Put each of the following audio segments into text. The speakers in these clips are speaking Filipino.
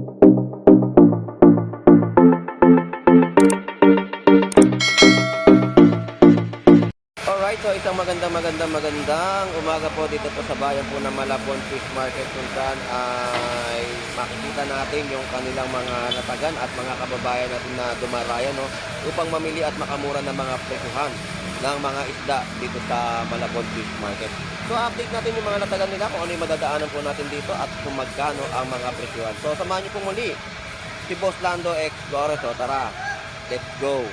Alright, so isang magandang umaga po dito po sa bayan po ng Malabon Fish Market, kung saan ay makikita natin yung kanilang mga natagan at mga kababayan natin na dumarayan, no, upang mamili at makamura ng mga presyuhan ng mga isda dito sa Malabon Fish Market. So update natin yung mga natagan nila, kung ano yung madadaanan po natin dito at kung magkano ang mga presyuhan. So samahan niyo po muli si Boss Lando X Flores. So tara, let's go!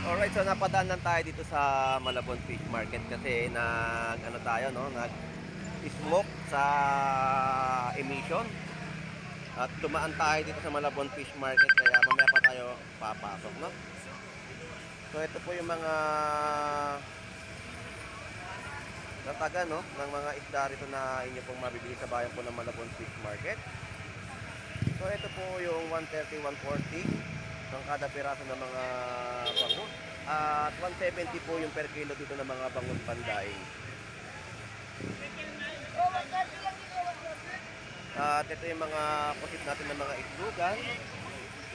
Alright, so napadaan lang tayo dito sa Malabon Fish Market kasi nag-smoke sa emission at tumaan tayo dito sa Malabon Fish Market, kaya mamaya pa tayo papasok, no? So ito po yung mga nataga, no, ng mga isda rito na inyo pong mabibili sa bayan po ng Malabon Fish Market. So ito po yung 130, 140 ng kada piraso ng mga bangus, at 170 po yung per kilo dito ng mga bangus pandaing. At ito yung mga pusit natin ng mga islugan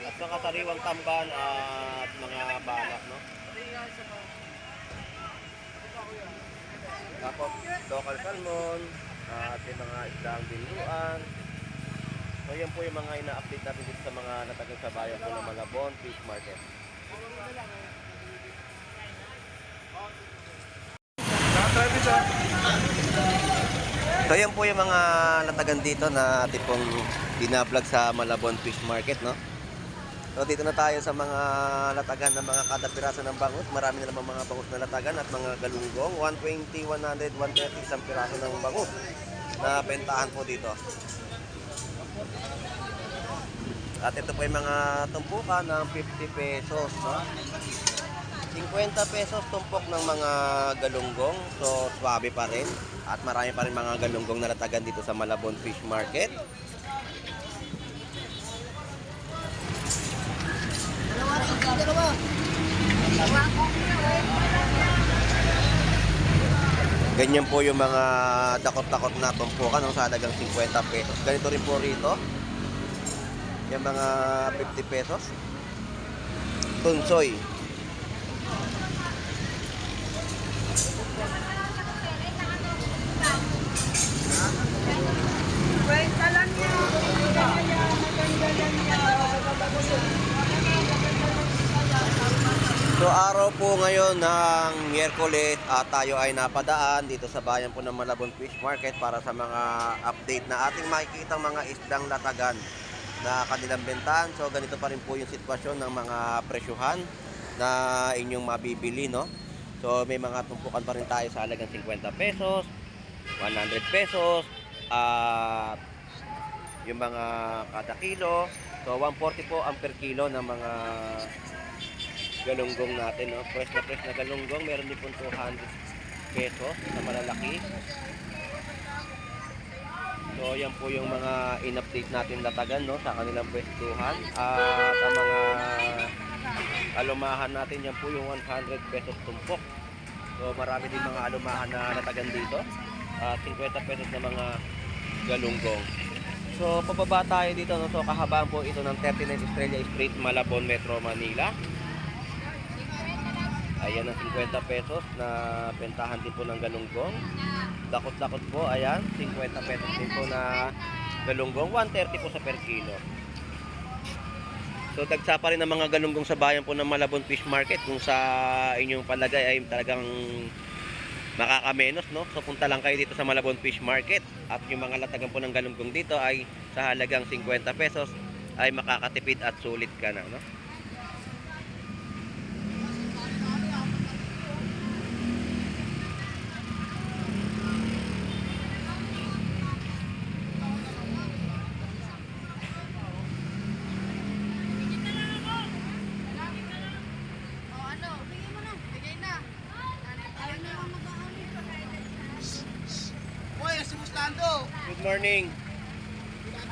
at mga sariwang tamban at mga banak, no? Tapos local salmon at yung mga isdang biluan. So yan po yung mga ina-update natin dito sa mga natagal sa bayan po ng Malabon Fish Market. So yan po yung mga natagan dito na ating pong binablog sa Malabon Fish Market, no? So dito na tayo sa mga latagan ng mga kada piraso ng bangus. Marami na naman mga bangus na latagan at mga galunggong. 120, 100, 130 isang piraso ng bangus na bentahan po dito. At ito po yung mga tumpukan ng 50 pesos, no? 50 pesos tumpok ng mga galunggong. So swabe pa rin. At marami pa rin mga galunggong na latagan dito sa Malabon Fish Market. Ganyan po yung mga dakot-dakot na tumpukan ng halagang 50 pesos. Ganito rin po rito. Yung mga 50 pesos. Tunsoy. So araw po ngayon ng Miyerkules at tayo ay napadaan dito sa bayan po ng Malabon Fish Market para sa mga update na ating makikita mga isdang latagan na kanilang bentahan. So ganito pa rin po yung sitwasyon ng mga presyuhan na inyong mabibili, no? So may mga tumpukan pa rin tayo sa halagang 50 pesos, 100 pesos, at yung mga kada kilo. So 140 po ang per kilo ng mga galunggong natin, no? Fresh na galunggong, meron din po 200 pesos na malalaki. So yan po yung mga in-update natin latagan, no, sa kanilang pwestuhan. At ang mga alumahan natin, yan po yung 100 pesos tumpok. So marami din mga alumahan na latagan dito. 50 pesos na mga galunggong. So pababa tayo dito, no? So kahabaan po ito ng 39 Estrella Street, Malabon, Metro Manila. Ayan ang 50 pesos na bentahan din po ng galunggong. Dakot-dakot po, ayan, 50 pesos din po na galunggong, 130 po sa per kilo. So dagsa pa rin ang mga galunggong sa bayan po ng Malabon Fish Market. Kung sa inyong palagay ay talagang makakamenos, no? So punta lang kayo dito sa Malabon Fish Market. At yung mga latagan po ng galunggong dito ay sa halagang 50 pesos ay makakatipid at sulit ka na, no? Good morning.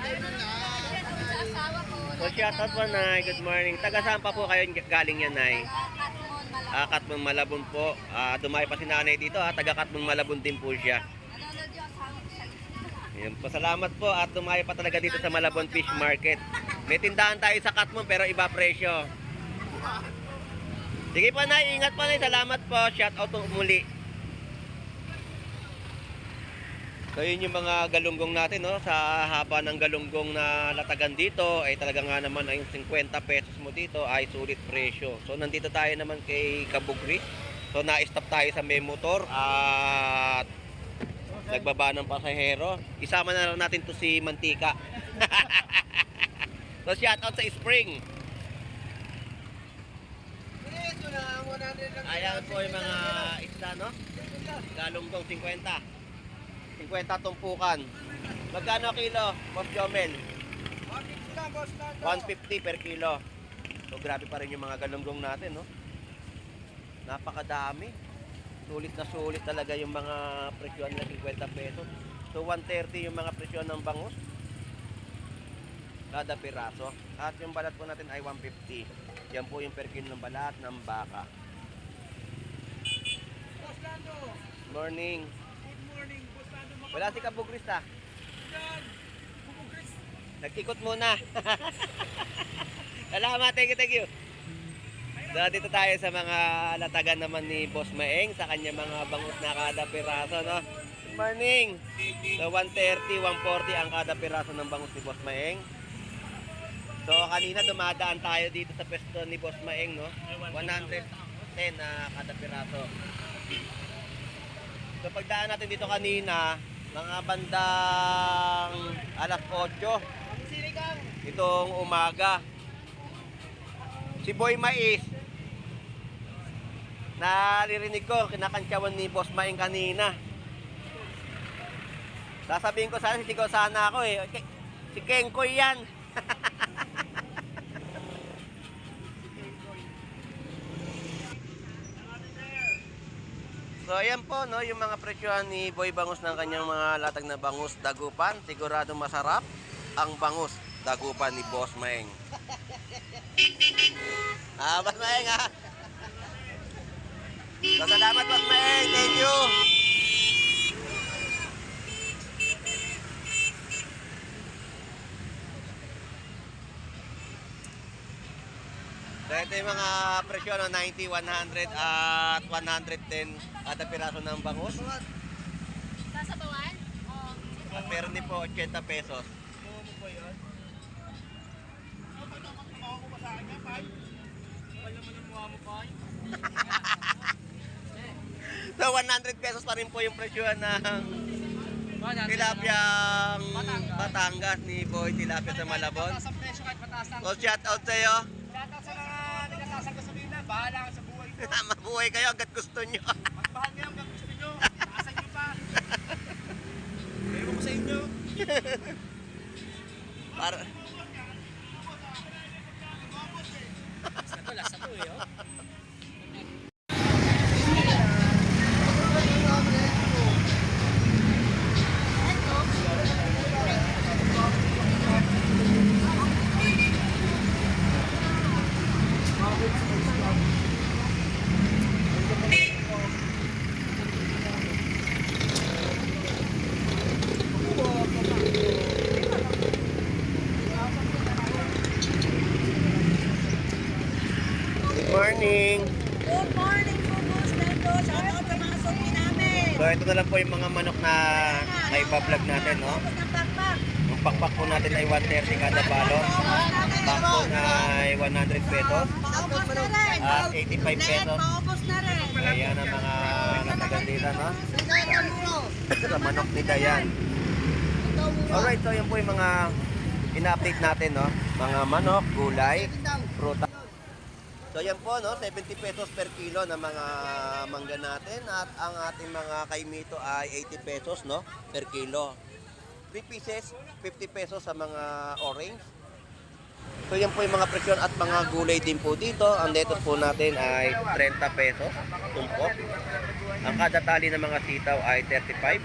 afternoon lahat. Sa asawa ko, So, shoutout po, Nay. Good morning. Taga saan pa po kayo galing yan, Nay? Katmon, Malabon po. Dumayo pa si Nanay dito, taga Katmon, Malabon din po siya. Yan po, salamat po at dumayo pa talaga dito sa Malabon Fish Market. May tindahan tayo sa Katmon pero iba presyo. Sige po, Nay. Ingat po, Nay. Salamat po. Shoutout po muli. So yun yung mga galunggong natin, no? Sa haba ng galunggong na latagan dito ay talaga nga naman ay 50 pesos mo dito ay sulit presyo. So nandito tayo naman kay Kabugri. So na-stop tayo sa may motor at nagbaba ng pasahero. Isama na lang natin to si Mantika. So shout out sa Spring. Ayan po yung mga isda, no? Galunggong 50. 50 tumpukan. Magkano kilo, Boss Jomel? 150 per kilo. So grabe pa rin yung mga galunggong natin, no? Napakadami. Sulit na sulit talaga yung mga presyon na 50 pesos. So 130 yung mga presyon ng bangus. Kada piraso. At yung balat po natin ay 150. Yan po yung per kilo ng balat ng baka. Morning. Wala si Kabugrista. Nagtikot muna. Salamat, thank you. So, dito tayo sa mga latagan naman ni Boss Maeng sa kanya mga bangus na kada piraso, no? Good morning. So 130, 140 ang kada piraso ng bangus ni Boss Maeng. So kanina dumadaan tayo dito sa pwesto ni Boss Maeng, no? 110 na kada piraso. So pagdaan natin dito kanina, mga bandang alas 8 itong umaga, si Boy Mais, naririnig ko kinakantsawan ni Boss Maeng kanina. Sasabihin ko sana, sisigaw sana ako eh. Si Kengkoy yan. So ayan po, no, yung mga presyohan ni Boy Bangus ng kanyang mga latag na bangus dagupan. Sigurado masarap ang bangus dagupan ni Boss Maeng. Boss Maeng ha. So, salamat Boss Maeng, thank you. So ito yung mga presyo no, 90, 100 at 110 kada piraso ng bangus. Sasabawan? At meron din po 80 pesos. So 100 pesos pa rin po yung presyo ng tilapiyang Batangas ni Boy Tilapia sa Malabon. So shout out sa iyo. Shoutout sa mga nagkasasang gasolina. Bahala ka sa buhay ko. Mabuhay kayo hanggat gusto nyo. Magmahal ngayon hanggang gusto nyo. Taasan nyo pa. Ewan ko sa inyo. Para... Lasa to eh, oh. Morning! Good morning po, Boss Nando. Shoutout sa mga suki namin. So ito na lang po yung mga manok na naipa-vlog natin, no? Tapos ng pakpak. Ang pakpak po natin ay 130 kada balo. Pakpo na ay 100 pesos. Paubos na rin. At 85 pesos. Paubos na rin. Ayan ang mga natagandila, no? Sa manok ni Dayan. Alright, so yun po yung mga ina-update natin, no? Mga manok, gulay, prutas. So yan po, no, 70 pesos per kilo na mga mangga natin at ang ating mga kaimito ay 80 pesos, no, per kilo. 3 pieces, 50 pesos sa mga orange. So yan po yung mga presyon at mga gulay din po dito. Ang lettuce po natin ay 30 pesos, tumpok. Ang kada tali ng mga sitaw ay 35.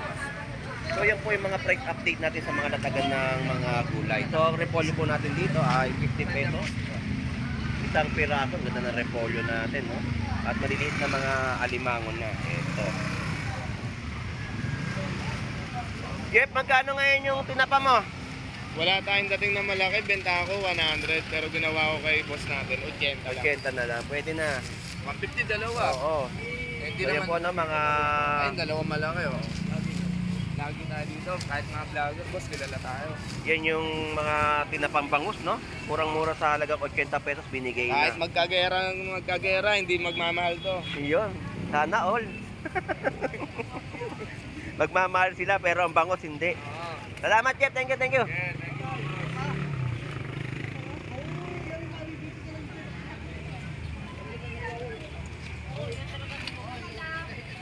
So yan po yung mga price update natin sa mga latagan ng mga gulay. So ang repolyo po natin dito ay 50 pesos. Isang piraso, ang ganda ng repolyo natin, no? At maliliit na mga alimangon na. Ito. Jeff, magkano ngayon yung tinapa mo? Wala tayong dating na malaki, benta ako 100, pero ginawa ko kay boss natin, 80 lang. 80 na lang, pwede na. 150 dalawa. Oo. Hindi So yan po na mga... Ayun, dalawa malaki oh. Lagi tayo dito, kahit mga vlogger, boss, kilala tayo. Yan yung mga tinapang bangus, no? Murang-mura sa halagang 80 pesos binigay Kahit na. magkagera, hindi magmamahal to. Yun, sana all. Magmamahal sila pero ang bangus hindi. Salamat, Jeff. Thank you, thank you. Yeah, thank you.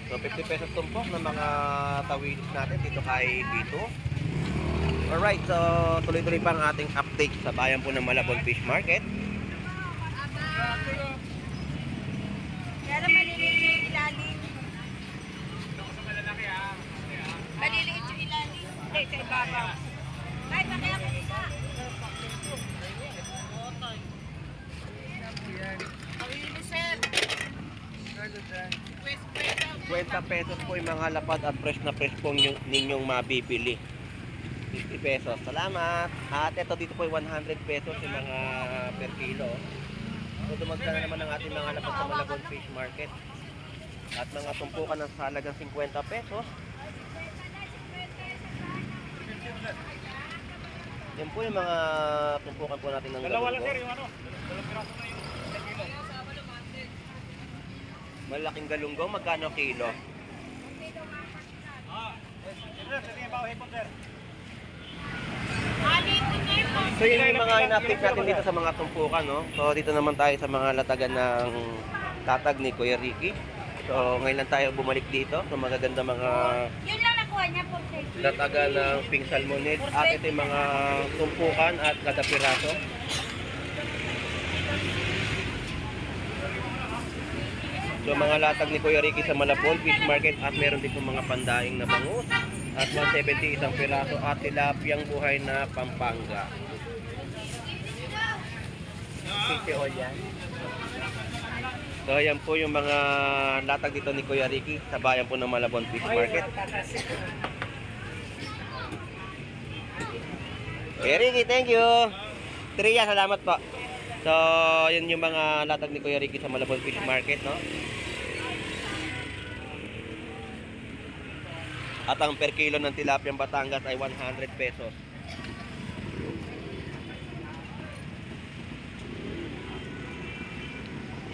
So 50 pesos tumpok ng mga tawilis natin dito kay Vito. Alright, so tuloy-tuloy pa ang ating update sa bayan po ng Malabon Fish Market. Pero maliliit yung ilalim. Maliliit yung ilalim. Hindi, sa ibabaw. Ay, bakit ako isa? Kawili, sir. 20 pesos po yung mga lapad at fresh na fresh po ninyong mabibili. 50 pesos. Salamat. At ito dito po yung 100 pesos yung mga per kilo. So dumagsa na naman ang ating mga lapad sa Malabon Fish Market. At mga tumpukan ng halagang 50 pesos. Yan po yung mga tumpukan po natin ng Dalawa lang galunggo. sir, yung ano? Dalawang piraso na yung kilo. Malaking galunggo, magkano kilo? Sir, sige ba hipon sir? So yun yung mga in-update natin dito sa mga tumpukan, no? So dito naman tayo sa mga latagan ng tatag ni Kuya Ricky. So ngayon lang tayo bumalik dito. So magaganda mga Yun lang nakuha niya po, sir. lataga ng pink salmonid. At ito yung mga tumpukan at kada piraso. So mga latag ni Kuya Ricky sa Malabon Fish Market at meron din po mga pandaing na bangus at 170 isang piraso at tilapiyang buhay na Pampanga. City Hall yan. So ayan po yung mga latag dito ni Kuya Ricky sa bayan po ng Malabon Fish Market. Kuya Ricky, thank you. Tria, salamat po. So, yun yung mga latag ni Kuya Ricky sa Malabon Fish Market, no? At ang per kilo ng tilapiyang Batangas ay 100 pesos.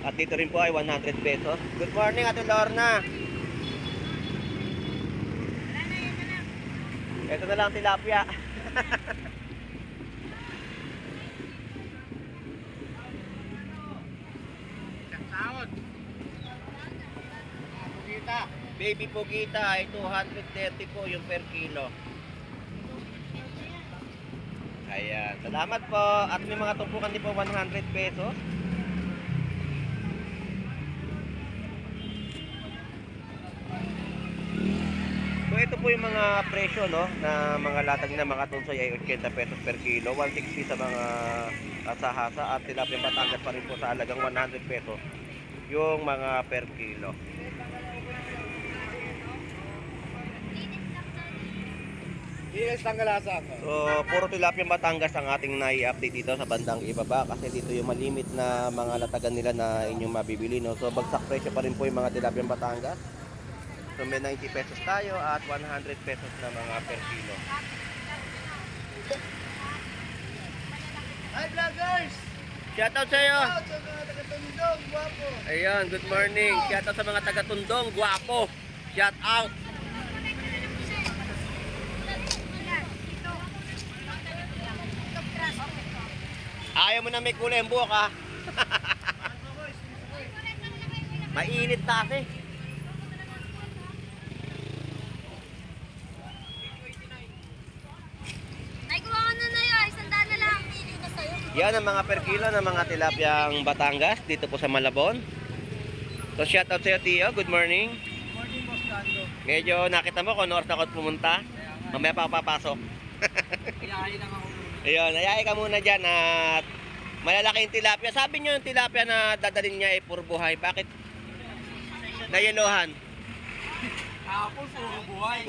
At dito rin po ay 100 pesos. Good morning, Ate Lorna. Ito na lang tilapia. Sahod. Pugita. Baby Pugita ay 230 po yung per kilo. Ayan. Salamat po. At may mga tumpukan din po 100 pesos. So ito po yung mga presyo, no, na mga latag na mga tunsoy ay 80 pesos per kilo, 160 sa mga asahasa at tilapia Batangas pa rin po sa halagang 100 pesos yung mga per kilo. Ilas tanggalasa ako. So puro tilapia Batangas ang ating nai-update dito sa bandang ibaba kasi dito yung malimit na mga latagan nila na inyong mabibili, no. So bagsak presyo pa rin po yung mga tilapia Batangas. So may 90 pesos tayo at 100 pesos na mga per kilo. Hi vloggers! Shoutout sa iyo. Sa mga taga-Tundong, guwapo. Ayun, good morning. Shoutout sa mga taga-Tundong, guwapo. Shoutout. Ayaw mo na may kulay ang buhok, ha? Mainit na kasi. Ay, kuha ka na yun. Isandaan na lang. Pili na sa'yo. Yan ang mga per kilo ng mga tilapiyang Batangas dito po sa Malabon. So shoutout sa iyo, Tio. Good morning. Morning boss Dando. Medyo nakita mo kung oras ako pumunta. Mamaya pa ako papasok. Iyahay lang ako muna. Ayun, ayahay ka muna dyan at malalaki yung tilapia. Sabi nyo yung tilapia na dadalhin niya ay puro buhay. Bakit nayelohan? Apple, puro buhay.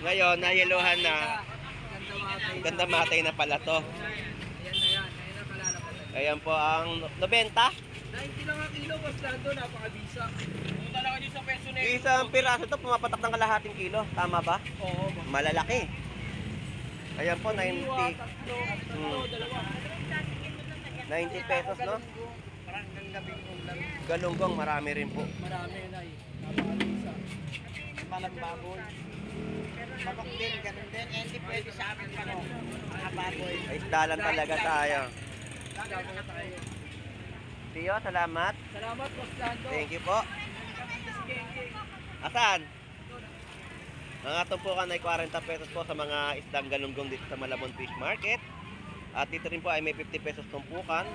Ngayon, nayelohan na. Ganda matay. Ganda matay na pala to. Ayan na yan. Ayan na pala naman. Ayan po ang 90. 90 lang ang kilo, Boss Lando. Napakabisa. Punta lang kayo sa peso na yun. Isang piraso to pumapatak ng kalahating kilo. Tama ba? Oo. Malalaki. Ayan po, 90. Tatlo, dalawa. 90 pesos, no? Parang gagabing ulam. Galunggong, marami rin po. Marami na eh. Napakabisa. Malang baboy. Manok din, ganun din. Eh, hindi pwede sa amin manok. Mga baboy. Ay, isdalan talaga tayo. Baboy tayo. Tiyo, salamat. Salamat, Boss Lando. Thank you po. Asan? Mga tumpukan ay 40 pesos po sa mga isdang galunggong dito sa Malabon Fish Market. At dito rin po ay may 50 pesos tumpukan.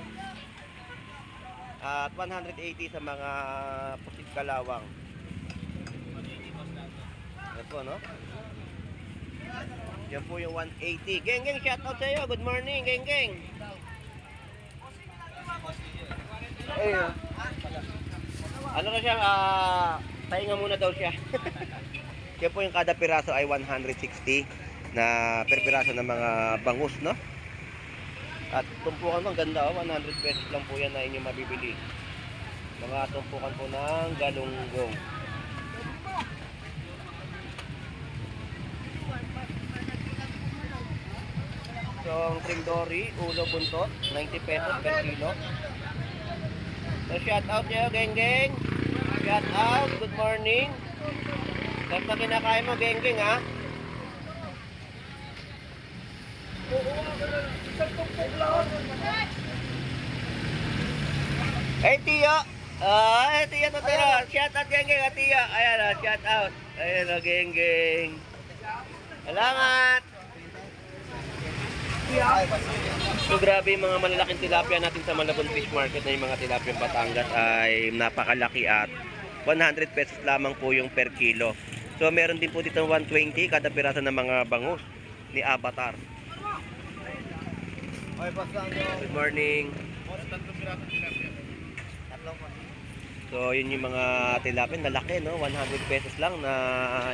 At 180 sa mga pusit kalawang. Yan po, no? Yan po yung 180. Geng, geng, shout out sa iyo. Good morning, geng, geng. Ayun. Ano na siya, pahinga muna daw siya. Yan po yung kada piraso ay 160 na per piraso ng mga bangus, no? At tumpukan mo, ang ganda, 100 pesos lang po yan na inyong mabibili. Mga tumpukan po ng galunggong. So, ang trindori, ulo buntot, 90 pesos per kilo. So, shout out nyo, geng geng. Shout out, good morning. Kahit na kinakain mo, geng geng, ha? Hey, Tiyo! Hey, Tiyo, tuturo. Shout out, geng geng, ha, Tiyo. Ayan, shout out. Ayan, geng geng. Salamat! So grabe yung mga malalaking tilapia natin sa Malabon Fish Market na yung mga tilapia Batangas ay napakalaki at 100 pesos lamang po yung per kilo. So meron din po dito 120 kada piraso ng mga bangus ni Avatar. Good morning. So yun yung mga tilapia na laki, no? 100 pesos lang na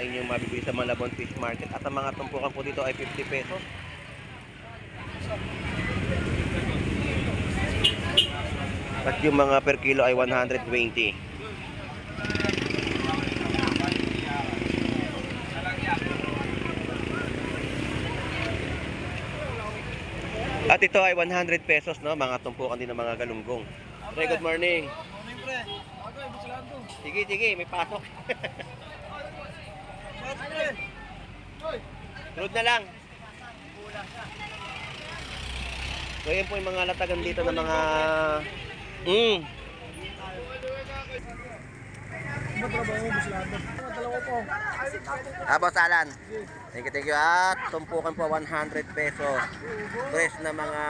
inyong mabibili sa Malabon Fish Market. At ang mga tumpukan po dito ay 50 pesos. At yung mga per kilo ay 120. At ito ay 100 pesos, no? Mga tumpukan din ng mga galunggong. Pre, good morning. Morning, pre. Okay, Boss Lando. Sige, sige, may pasok. Trud na lang. So yan po yung mga latagan dito ng mga Matrabaho, Boss Lando. Dalawa po. Boss Alan. Thank you. At tumpukan po 100 pesos. Fresh na mga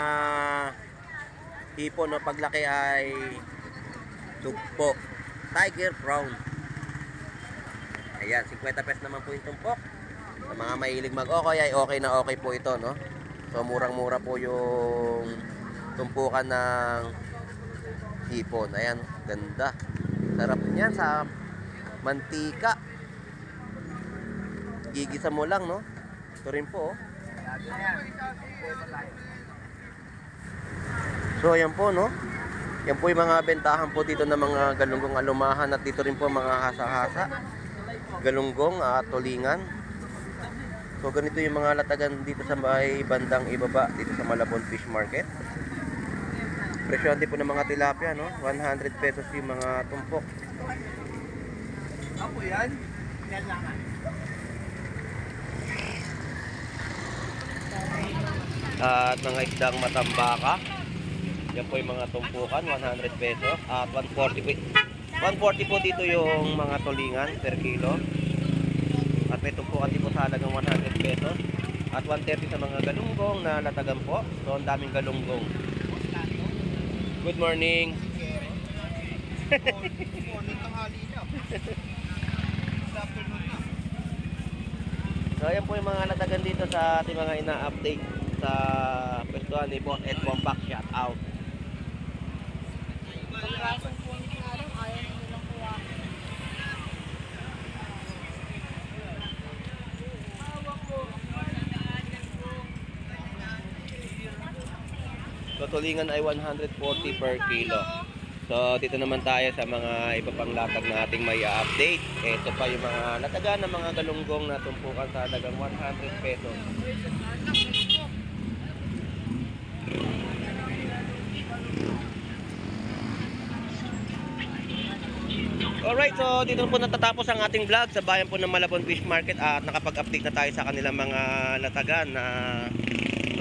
hipon, no? Paglaki ay tugpo. Tiger Brown. Ayan, 50 pesos naman po yung tumpok. Sa mga mahilig mag-okay ay okay na okay po ito, no? So murang-mura po yung tumpukan ng hipon. Ayan, ganda. Sarap niyan sa mantika. Gigisa mo lang, no? Ito rin po, oh. So ayan po, no? Yan po yung mga bentahan po dito ng mga galunggong alumahan. At dito rin po mga hasa-hasa, galunggong at tulingan. So ganito yung mga latagan dito sa may bandang ibaba dito sa Malabon Fish Market. Presyo din po ng mga tilapia, no? 100 pesos yung mga tumpok. Ako yan? Yan lang. At mga isdang matambaka. Yan po yung mga tumpukan, 100 pesos. At 140 po dito yung mga tulingan per kilo. At may tumpukan din po sa halagang 100 pesos. At 130 sa mga galunggong na latagan po. So ang daming galunggong. Good morning. So ayan po yung mga latagan dito sa ating mga ina-update sa pwestuhan ni Boss Ed Bompak. Shout out. Pagkasang po nga lang, ayaw na nilang kuha. So tulingan ay 140 per kilo. So dito naman tayo sa mga iba pang latag na ating may update. Ito pa yung mga latagan ng mga galunggong na tumpukan sa halagang 100 pesos. Alright, so dito po natatapos ang ating vlog sa bayan po ng Malabon Fish Market at nakapag-update na tayo sa kanilang mga latagan na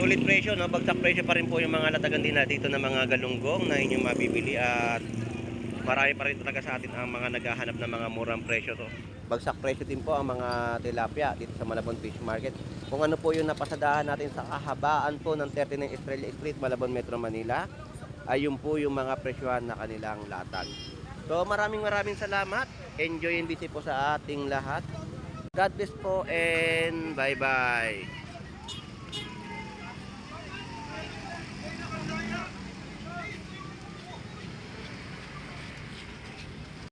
sulit presyo, no? Bagsak presyo pa rin po yung mga latagan din na dito ng mga galunggong na inyong mabibili at marami pa rin talaga sa atin ang mga naghahanap ng mga murang presyo. So, bagsak presyo din po ang mga tilapia dito sa Malabon Fish Market. Kung ano po yung napasadahan natin sa kahabaan po ng 39 Estrella Street, Malabon, Metro Manila, ay yun po yung mga presyohan na kanilang latag. So maraming salamat. Enjoy and busy po sa ating lahat. God bless po and bye bye.